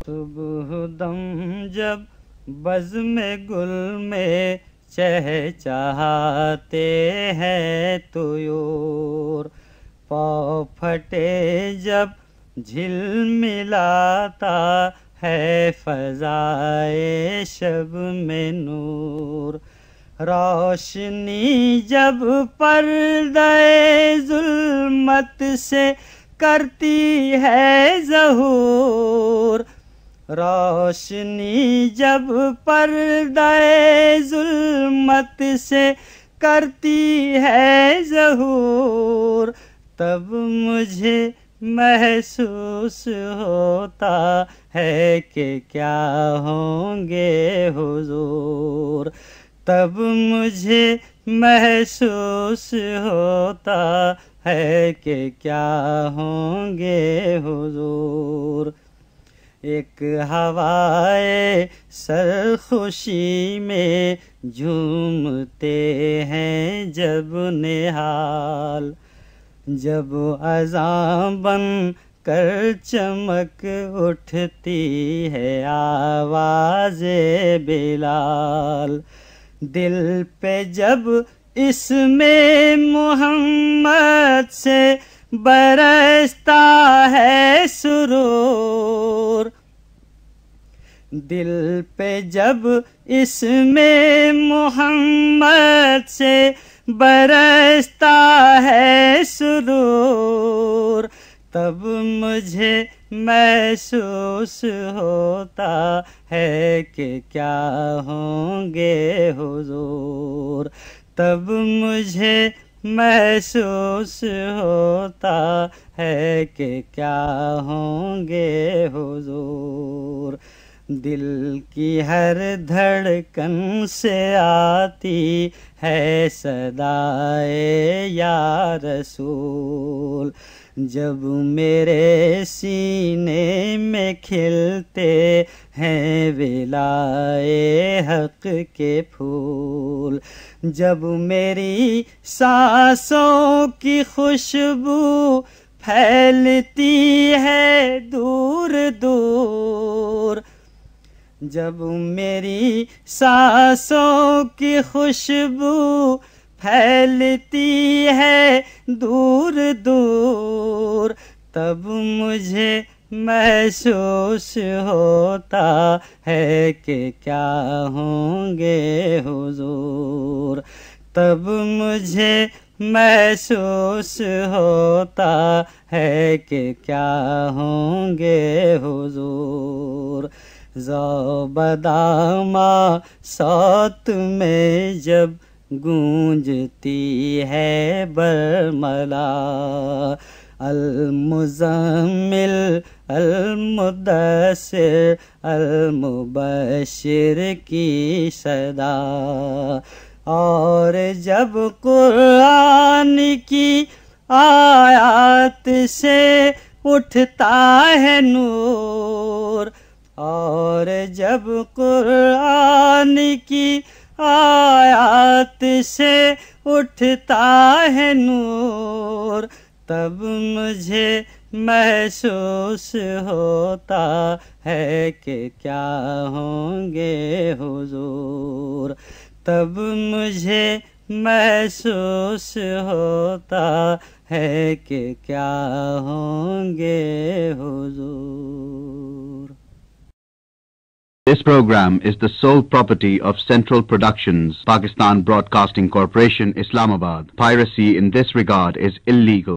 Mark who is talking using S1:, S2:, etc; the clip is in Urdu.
S1: صبح دم جب بزم گل میں چہچہاتے ہیں طیور، پاؤں پھٹے جب جھلملاتا ہے فضائے شب میں نور، روشنی جب پردہ ظلمت سے کرتی ہے ظہور، روشنی جب پردہ ظلمت سے کرتی ہے ظہور، تب مجھے محسوس ہوتا ہے کہ کیا ہوں گے حضور، تب مجھے محسوس ہوتا ہے کہ کیا ہوں گے حضور۔ ایک ہوائے سرخوشی میں جھومتے ہیں جب نہال، جب اذاں بن کر چمک اٹھتی ہے آواز بلال، دل پہ جب اسم محمد سے برستا ہے سرور، دل پہ جب اسم محمد سے برستا ہے سرور، تب مجھے محسوس ہوتا ہے کہ کیا ہوں گے حضور، تب مجھے محسوس ہوتا ہے کہ کیا ہوں گے حضور۔ دل کی ہر دھڑکن سے آتی ہے صدائے یا رسول، جب میرے سینے میں کھلتے ہیں ولائے حق کے پھول، جب میری سانسوں کی خوشبو پھیلتی ہے دور دور، جب میری سانسوں کی خوشبو پھیلتی ہے دور دور، تب مجھے محسوس ہوتا ہے کہ کیا ہوں گے حضور، تب مجھے محسوس ہوتا ہے کہ کیا ہوں گے حضور۔ ذوبدامہ صوت میں جب گونجتی ہے برملا، المزمل المدثر المبشر کی صدا، اور جب قرآن کی آیات سے اٹھتا ہے نور، اور جب قرآن کی آیات سے اٹھتا ہے نور، تب مجھے محسوس ہوتا ہے کہ کیا ہوں گے حضور، تب مجھے محسوس ہوتا ہے کہ کیا ہوں گے حضور۔
S2: This program is the sole property of Central Productions, Pakistan Broadcasting Corporation, Islamabad. Piracy in this regard is illegal.